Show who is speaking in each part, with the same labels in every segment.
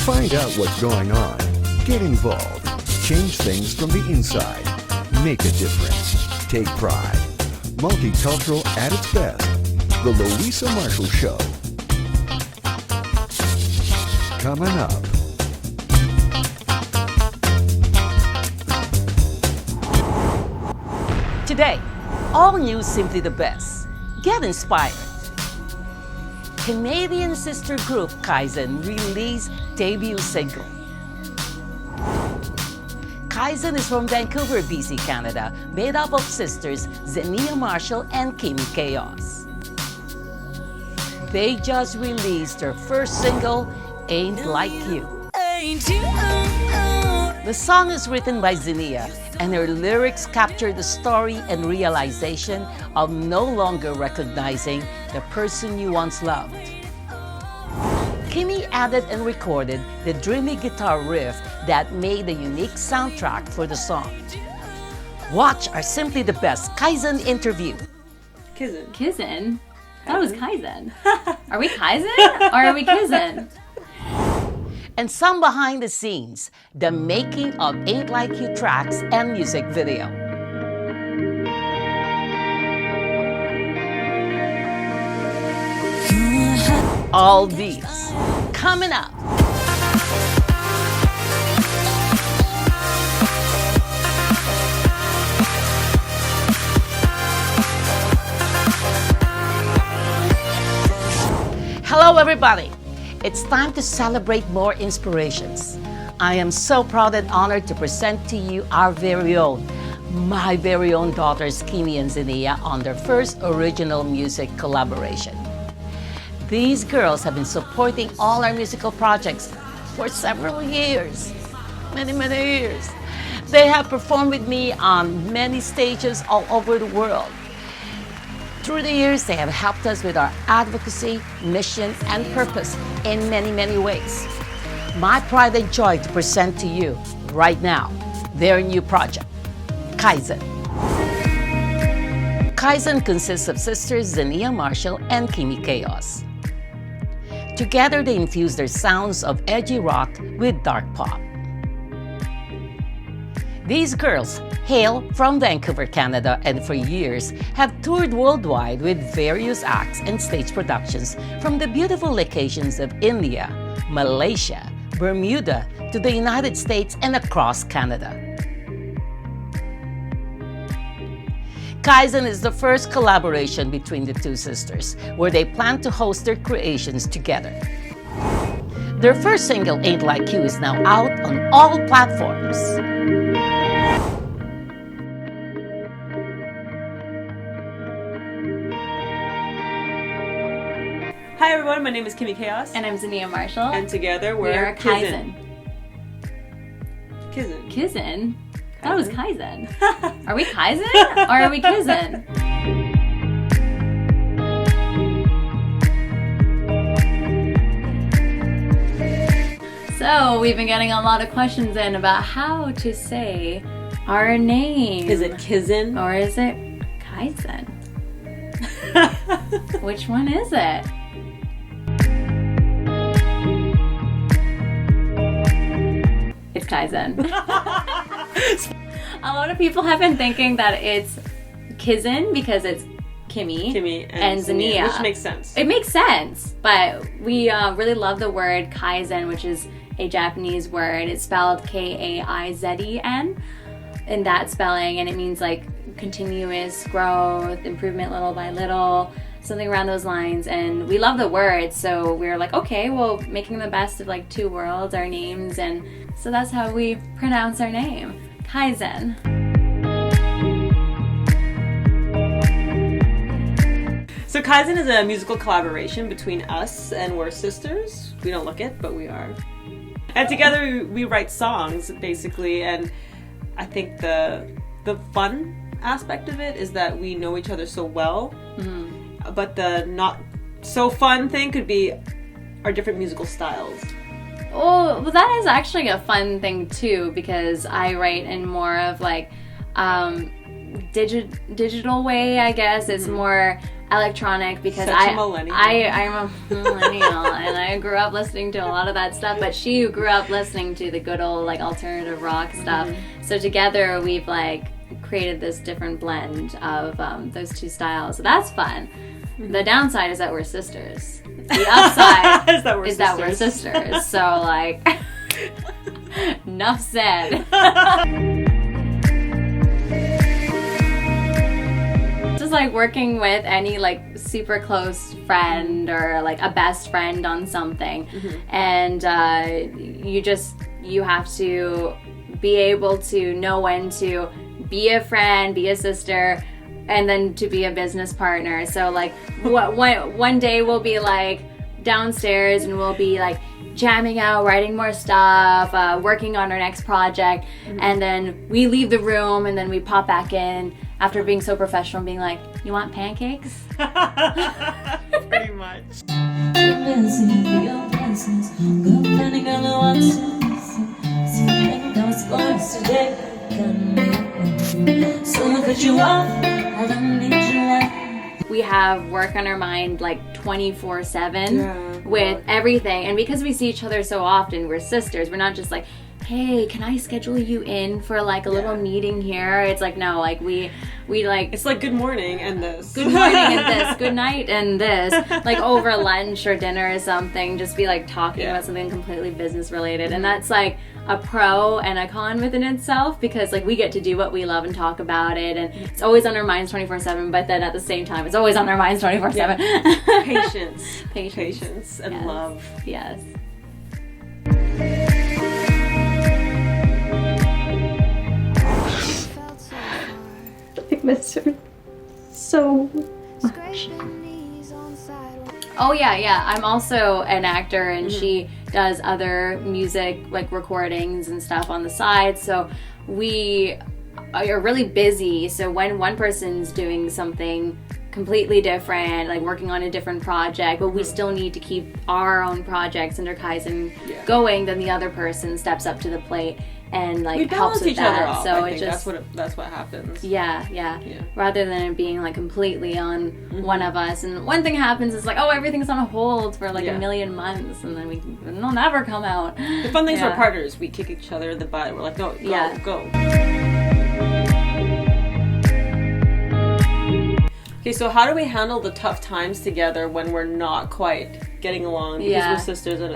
Speaker 1: Find out what's going on. Get involved. Change things from the inside. Make a difference. Take pride. Multicultural at its best. The Louisa Marshall Show. Coming up.
Speaker 2: Today, all news simply the best. Get inspired. Canadian sister group KIZEN released debut single. KIZEN is from Vancouver, BC, Canada, made up of sisters Zenia Marshall and Kimi Chaos. They just released their first single, Ain't Like You. The song is written by Zenia, and her lyrics capture the story and realization of no longer recognizing the person you once loved. Kimi added and recorded the dreamy guitar riff that made a unique soundtrack for the song. Watch our Simply the Best KIZEN interview.
Speaker 3: KIZEN.
Speaker 4: KIZEN? I thought it was KIZEN. Are we KIZEN or are we KIZEN?
Speaker 2: And some behind the scenes, the making of Ain't Like You tracks and music video. All these coming up. Hello everybody. It's time to celebrate more inspirations. I am so proud and honored to present to you our very own, my very own daughters Kimi and Zenia on their first original music collaboration. These girls have been supporting all our musical projects for several years, many years. They have performed with me on many stages all over the world. Through the years, they have helped us with our advocacy, mission, and purpose in many ways. My pride and joy to present to you right now their new project, KIZEN. KIZEN consists of sisters Zenia Marshall and Kimi Chaos. Together, they infuse their sounds of edgy rock with dark pop. These girls hail from Vancouver, Canada, and for years have toured worldwide with various acts and stage productions from the beautiful locations of India, Malaysia, Bermuda, to the United States and across Canada. KIZEN is the first collaboration between the two sisters, where they plan to host their creations together. Their first single, Ain't Like You, is now out on all platforms.
Speaker 3: Hi everyone, my name is Kimi Chaos.
Speaker 4: And I'm Zenia Marshall.
Speaker 3: And together
Speaker 4: we are KIZEN.
Speaker 3: KIZEN.
Speaker 4: KIZEN? I thought it was KIZEN. Are we KIZEN or are we KIZEN? So we've been getting a lot of questions in about how to say our name.
Speaker 3: Is it KIZEN?
Speaker 4: Or is it KIZEN? Which one is it? It's KIZEN. A lot of people have been thinking that it's KIZEN because it's Kimi
Speaker 3: and
Speaker 4: Zenia.
Speaker 3: Which makes sense.
Speaker 4: It makes sense, but we really love the word KIZEN, which is a Japanese word. It's spelled K-A-I-Z-E-N in that spelling, and it means like continuous growth, improvement little by little, something around those lines. And we love the word, so we were like, okay, well, making the best of like two worlds, our names, and so that's how we pronounce our name, KIZEN.
Speaker 3: So KIZEN is a musical collaboration between us, and we're sisters. We don't look it, but we are. And together we write songs, basically, and I think the fun aspect of it is that we know each other so well, but the not so fun thing could be our different musical styles.
Speaker 4: Oh, well, that is actually a fun thing too, because I write in more of like digital way, I guess. It's more electronic because
Speaker 3: Such a millennial.
Speaker 4: I'm a millennial and I grew up listening to a lot of that stuff, but she grew up listening to the good old like alternative rock stuff. So together we've like created this different blend of those two styles. So that's fun. The downside is that we're sisters. The upside is that we're sisters. So like enough said. Just like working with any like super close friend or like a best friend on something, and you have to be able to know when to be a friend, be a sister, and then to be a business partner. So like one day we'll be like downstairs and we'll be like jamming out, writing more stuff, working on our next project, and then we leave the room and then we pop back in after being so professional, being like, you want pancakes?
Speaker 3: Pretty much.
Speaker 4: We have work on our mind like 24/7 with everything, and because we see each other so often, we're sisters. We're not just like, hey, can I schedule you in for like a little meeting here? It's like, no, like we like,
Speaker 3: it's like good morning and this,
Speaker 4: good morning and this, good night and this, like over lunch or dinner or something, just be like talking about something completely business related. And that's like a pro and a con within itself, because like we get to do what we love and talk about it, and it's always on our minds 24/7, but then at the same time it's always on our minds 24/7.
Speaker 3: Patience and love.
Speaker 4: Yes. I miss her so much. Oh yeah. I'm also an actor, and she does other music like recordings and stuff on the side. So we are really busy. So when one person's doing something completely different, like working on a different project, but we still need to keep our own projects under KIZEN going, then the other person steps up to the plate and like helps with
Speaker 3: each
Speaker 4: that.
Speaker 3: other off.
Speaker 4: So
Speaker 3: I
Speaker 4: it
Speaker 3: think
Speaker 4: just
Speaker 3: that's what happens.
Speaker 4: Yeah. Rather than it being like completely on one of us. And one thing happens is like, oh, everything's on hold for like a million months, and then it'll never come out.
Speaker 3: The fun things for partners, we kick each other in the butt. We're like, no, go. Okay, so how do we handle the tough times together when we're not quite getting along? Because we're sisters, and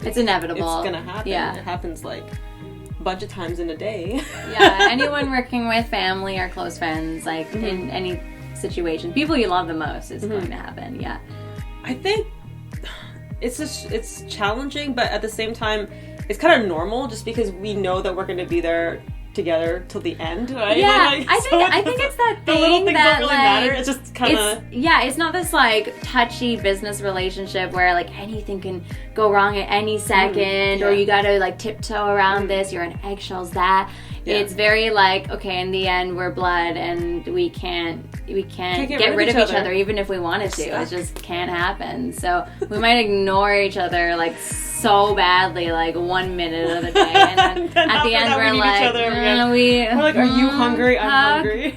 Speaker 3: it's inevitable. It's gonna happen. Yeah. It happens like a bunch of times in a day.
Speaker 4: Anyone working with family or close friends, like in any situation, people you love the most, is going to happen. Yeah.
Speaker 3: I think it's challenging, but at the same time, it's kind of normal, just because we know that we're going to be there together till the end, right?
Speaker 4: Yeah, I think it's that thing, the little things that don't really matter.
Speaker 3: It's just kind of
Speaker 4: it's not this like touchy business relationship where like anything can go wrong at any second, or you gotta like tiptoe around this. You're on eggshells. It's very like, okay, in the end we're blood, and we can't get rid of each other even if we wanted to. It just can't happen. So we might ignore each other like so badly, like 1 minute of the day, and then at the end we're like,
Speaker 3: we're like, are you hungry? I'm hungry.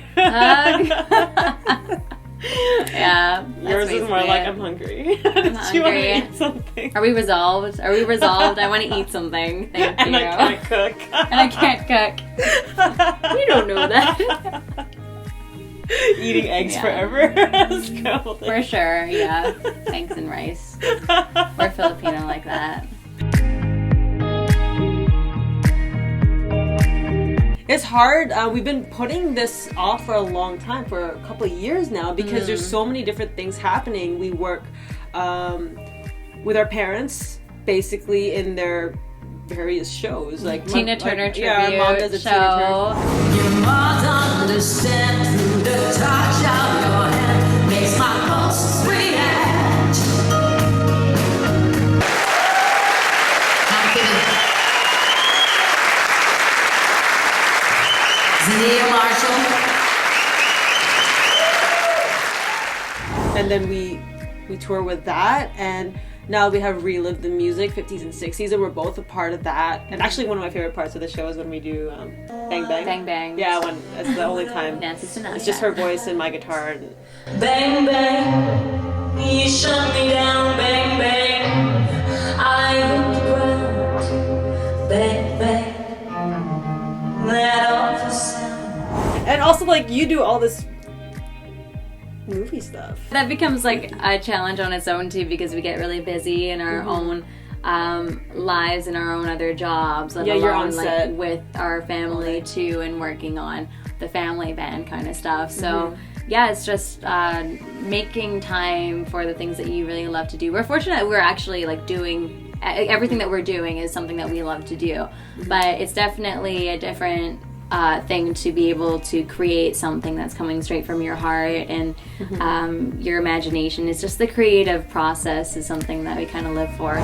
Speaker 4: Yeah.
Speaker 3: Yours is more like, I'm hungry.
Speaker 4: I'm hungry.
Speaker 3: Do you want to eat something?
Speaker 4: Are we resolved? I want to eat something. Thank you.
Speaker 3: And I can't cook.
Speaker 4: And I can't cook. You don't know that.
Speaker 3: Eating eggs forever.
Speaker 4: For sure, yeah. Eggs and rice. We're Filipino like that.
Speaker 3: It's hard. We've been putting this off for a long time, for a couple of years now, because there's so many different things happening. We work with our parents, basically, in their various shows, like
Speaker 4: Tina Turner tribute
Speaker 3: our mom does a
Speaker 4: show.
Speaker 3: Tina Turner.
Speaker 5: Your mom understand through the touch of your hand makes my pulses react. I'm feeling Zania Marshall.
Speaker 3: And then we tour with that, and now we have Relived the Music, 50s and 60s, and we're both a part of that. And actually one of my favorite parts of the show is when we do Bang Bang.
Speaker 4: Bang Bang.
Speaker 3: Yeah, when it's the only time.
Speaker 4: Nancy Sinatra.
Speaker 3: It's just her voice and my guitar. And
Speaker 5: Bang, bang, you shut me down, bang, bang. I hit the ground, bang, bang. That awful sound.
Speaker 3: And also, like, you do all this movie stuff.
Speaker 4: That becomes like a challenge on its own too, because we get really busy in our own lives and our own other jobs, let
Speaker 3: Yeah, you're
Speaker 4: alone
Speaker 3: on
Speaker 4: like
Speaker 3: set.
Speaker 4: with our family too, and working on the family band kind of stuff. So yeah, it's just making time for the things that you really love to do. We're fortunate that we're actually like doing everything that we're doing is something that we love to do, but it's definitely a different thing to be able to create something that's coming straight from your heart and your imagination. It's just the creative process is something that we kind of live for.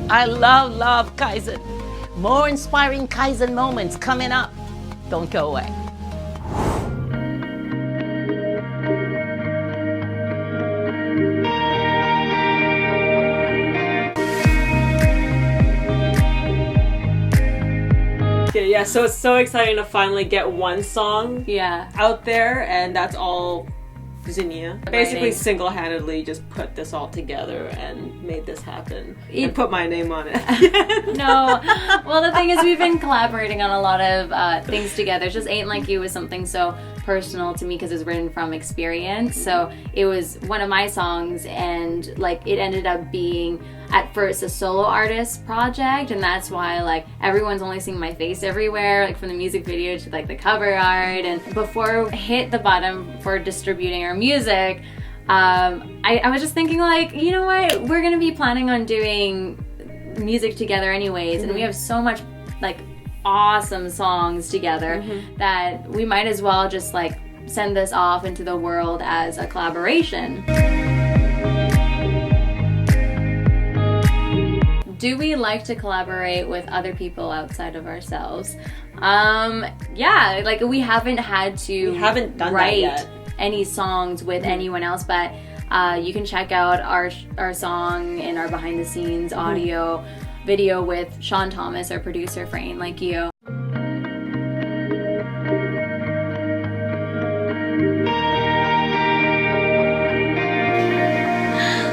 Speaker 2: I love Kaizen. More inspiring Kaizen moments coming up. Don't go away.
Speaker 3: Yeah, so it's so exciting to finally get one song
Speaker 4: Yeah.
Speaker 3: out there, and that's all Zinnia. Basically
Speaker 4: Writing.
Speaker 3: single-handedly just put this all together and made this happen.
Speaker 4: It-
Speaker 3: And put my name on it.
Speaker 4: No. Well, the thing is, we've been collaborating on a lot of things together. It's just Ain't Like You was something so personal to me because it was written from experience. So it was one of my songs, and like it ended up being at first a solo artist project, and that's why like everyone's only seeing my face everywhere, like from the music video to like the cover art. And before we hit the bottom for distributing our music, I was just thinking like, you know what, we're gonna be planning on doing music together anyways, and we have so much like awesome songs together that we might as well just like send this off into the world as a collaboration. Do we like to collaborate with other people outside of ourselves? Yeah, like we haven't had to
Speaker 3: We haven't done that
Speaker 4: write
Speaker 3: yet.
Speaker 4: any songs with anyone else, but you can check out our song and our behind the scenes audio video with Sean Thomas, our producer for Ain't Like You.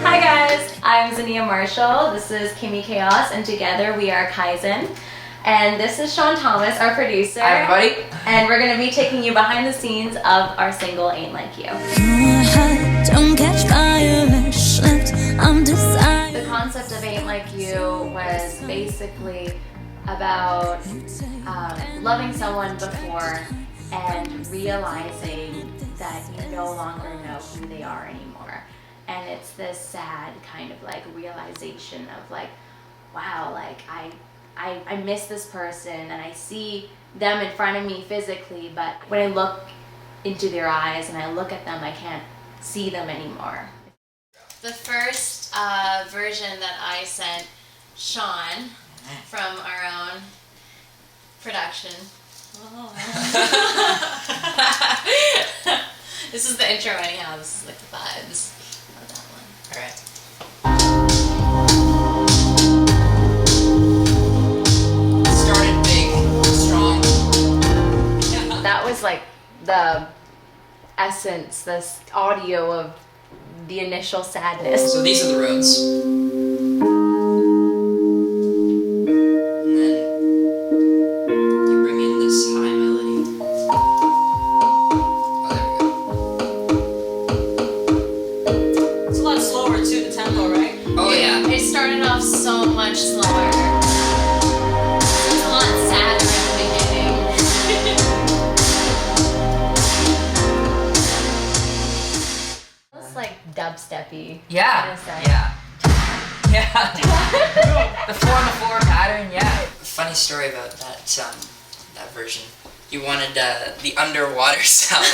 Speaker 4: Hi guys, I'm Zania Marshall. This is Kimmy Chaos, and together we are KIZEN. And this is Sean Thomas, our producer.
Speaker 6: Hi everybody.
Speaker 4: And we're gonna be taking you behind the scenes of our single Ain't Like You.
Speaker 5: Don't catch fire and slipped. I'm decided.
Speaker 4: The concept of Ain't Like You was basically about loving someone before and realizing that you no longer know who they are anymore. And it's this sad kind of like realization of like, wow, like I miss this person and I see them in front of me physically, but when I look into their eyes and I look at them, I can't see them anymore. The first version that I sent Sean from our own production. This is the intro anyhow, this is like the vibes of that one.
Speaker 6: Alright. Started big, strong.
Speaker 4: That was like the essence, this audio of the initial sadness.
Speaker 6: So these are the roads. And then you bring in this high melody. Oh, there we go.
Speaker 3: It's a lot slower too, the tempo, right?
Speaker 6: Oh yeah.
Speaker 4: It started off so much slower. It's a lot sadder in the beginning. It's like dubsteppy.
Speaker 6: Yeah.
Speaker 4: in a sense.
Speaker 6: Yeah. Yeah. The 4-on-the-floor pattern, yeah. Funny story about that that version. You wanted the underwater sound.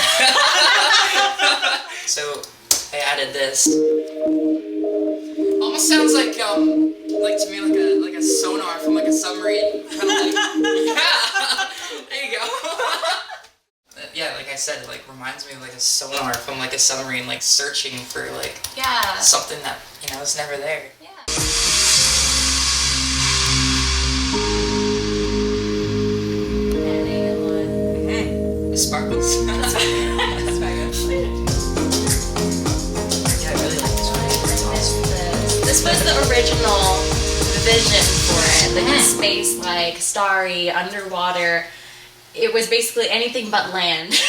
Speaker 6: So I added this. Almost sounds like to me like a sonar from like a submarine. Kind of like, yeah. There you go. Yeah, like I said, it like reminds me of like a sonar from like a submarine, like searching for like
Speaker 4: Yeah.
Speaker 6: something that is never there.
Speaker 4: Yeah. like in space, like starry, underwater. It was basically anything but land.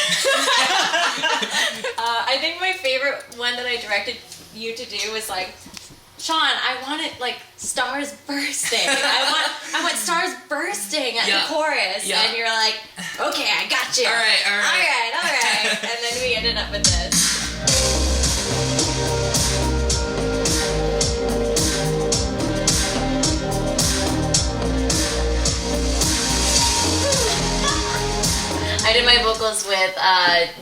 Speaker 4: I think my favorite one that I directed you to do was like, Sean, I want it like stars bursting. I want stars bursting at the chorus.
Speaker 6: Yeah.
Speaker 4: And you're like, okay, I got you.
Speaker 6: All right.
Speaker 4: And then we ended up with this. I did my vocals with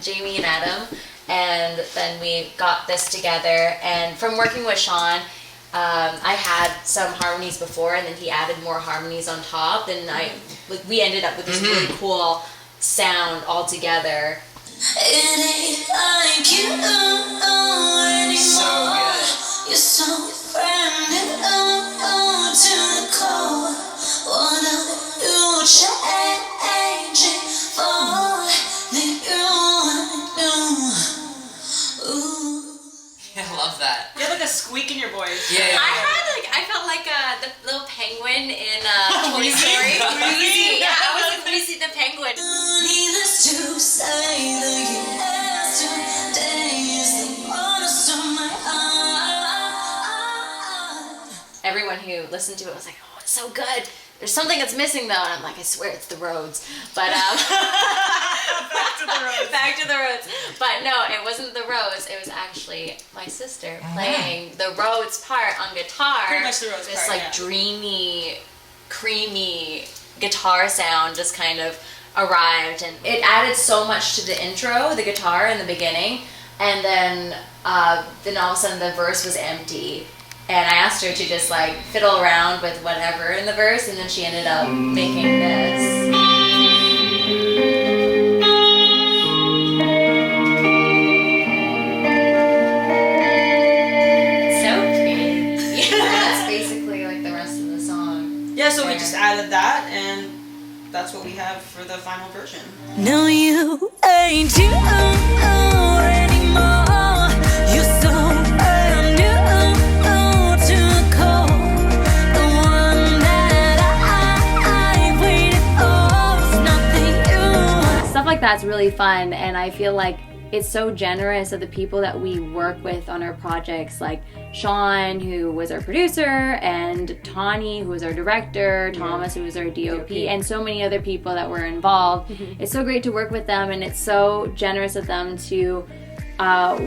Speaker 4: Jamie and Adam, and then we got this together. And from working with Sean, I had some harmonies before, and then he added more harmonies on top, and we ended up with this really cool sound all together.
Speaker 5: It ain't like you anymore.
Speaker 6: So good.
Speaker 5: You're so brand new to the core. What are you changing for? That you do. Ooh.
Speaker 6: Yeah, I love that.
Speaker 3: You have like a squeak in your voice.
Speaker 6: Yeah.
Speaker 4: I felt like the little penguin in Toy Story. Wheezy. Yeah, I was like Wheezy the penguin.
Speaker 5: Needless to say, the yesterday is the waters of my heart.
Speaker 4: Everyone who listened to it was like, oh, it's so good. There's something that's missing though, and I'm like, I swear it's the roads. But
Speaker 3: Back to the roads.
Speaker 4: back to the roads. But no, it wasn't the roads. It was actually my sister playing the roads part on guitar.
Speaker 3: Pretty much the roads
Speaker 4: this
Speaker 3: part,
Speaker 4: like
Speaker 3: yeah.
Speaker 4: dreamy, creamy guitar sound just kind of arrived, and it added so much to the intro, the guitar in the beginning, and then all of a sudden the verse was empty. And I asked her to just like fiddle around with whatever in the verse, and then she ended up making this. So pretty. That's basically like the rest of the song.
Speaker 3: Yeah, so we just added that, and that's what we have for the final version.
Speaker 5: No, you ain't you anymore. You're so brand new to the core. The one that I waited for is nothing new.
Speaker 4: Stuff like that's really fun, and I feel like it's so generous of the people that we work with on our projects, like Sean, who was our producer, and Tawny, who was our director, Thomas, who was our DOP, and so many other people that were involved. It's so great to work with them, and it's so generous of them to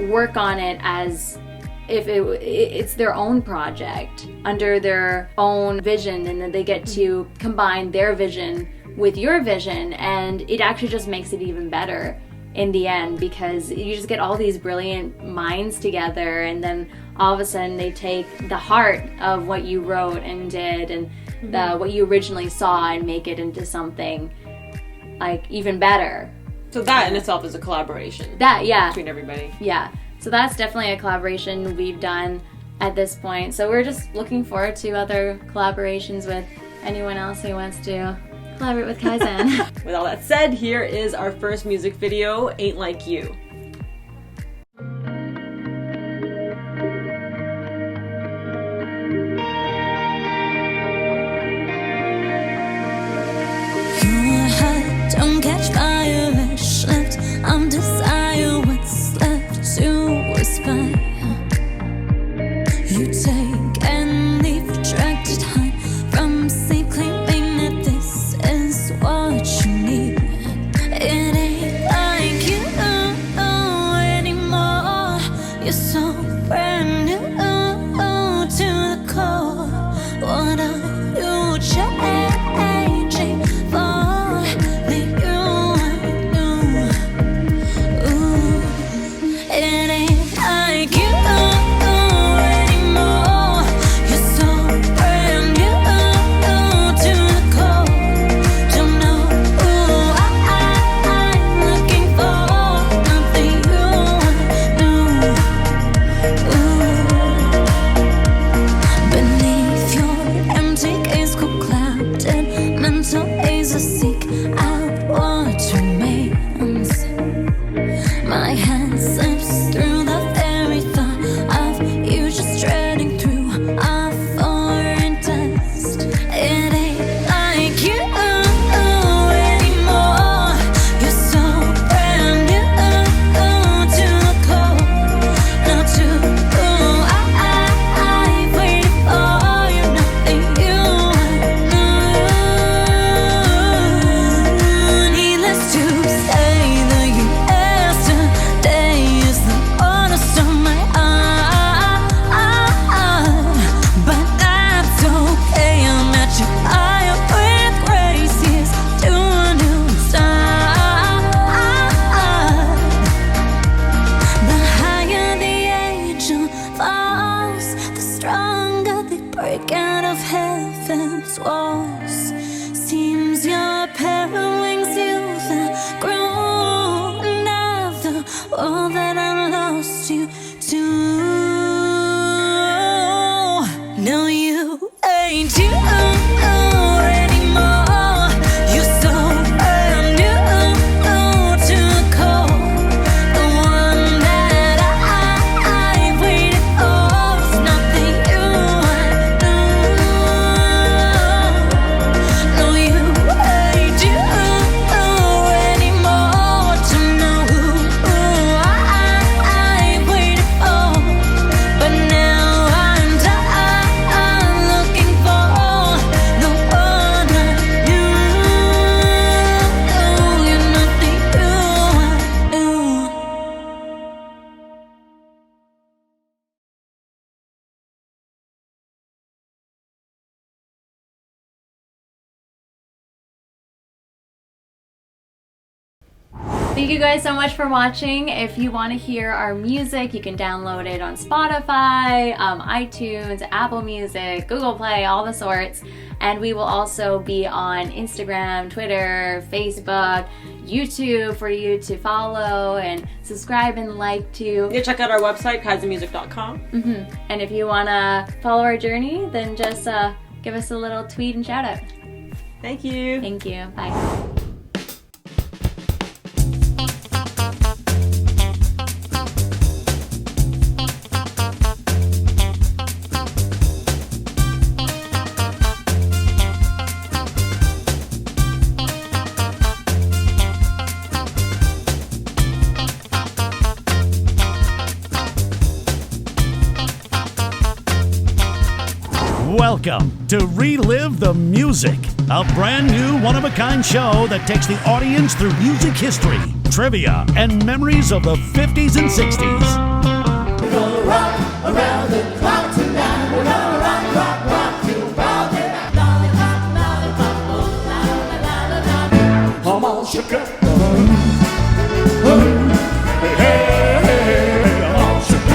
Speaker 4: work on it as if it's their own project under their own vision, and then they get to combine their vision with your vision, and it actually just makes it even better in the end, because you just get all these brilliant minds together, and then all of a sudden they take the heart of what you wrote and did, and what you originally saw, and make it into something like even better.
Speaker 3: So that in itself is a collaboration between everybody.
Speaker 4: Yeah, so that's definitely a collaboration we've done at this point. So we're just looking forward to other collaborations with anyone else who wants to collaborate with KIZEN.
Speaker 3: With all that said, here is our first music video, Ain't Like You.
Speaker 5: Your heart don't catch fire, it's left. I'm desire what's left to whisper. You take and leave, attracted high from sleep, claiming that this is what you need. It ain't like you
Speaker 4: Thank you guys so much for watching. If you want to hear our music, you can download it on Spotify, iTunes, Apple Music, Google Play, all the sorts. And we will also be on Instagram, Twitter, Facebook, YouTube for you to follow and subscribe and like to.
Speaker 3: Yeah, check out our website, KIZENmusic.com.
Speaker 4: And if you want to follow our journey, then just give us a little tweet and shout out.
Speaker 3: Thank you.
Speaker 4: Thank you. Bye.
Speaker 7: Welcome to Relive the Music, a brand new one-of-a-kind show that takes the audience through music history, trivia, and memories of the 50s and 60s.
Speaker 8: We're gonna rock around the clock tonight. We're gonna rock till broad daylight. Lollipop, lollipop, oh, la, la, la, la, la. Come on, sugar. Hey, hey, hey, come on, sugar.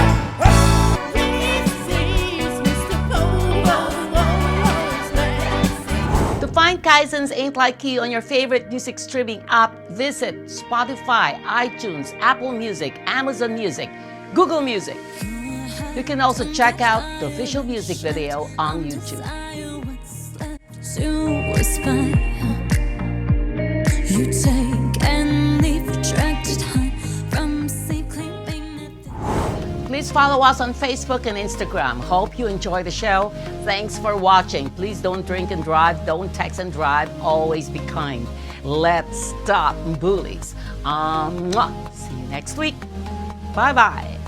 Speaker 2: To find Kaizen's Ain't Like You on your favorite music streaming app, visit Spotify, iTunes, Apple Music, Amazon Music, Google Music. You can also check out the official music video on YouTube.
Speaker 5: was fine. You take and leave attracted high from sleep claiming nothing.
Speaker 2: Please follow us on Facebook and Instagram. Hope you enjoy the show. Thanks for watching. Please don't drink and drive. Don't text and drive. Always be kind. Let's stop bullies. See you next week. Bye-bye.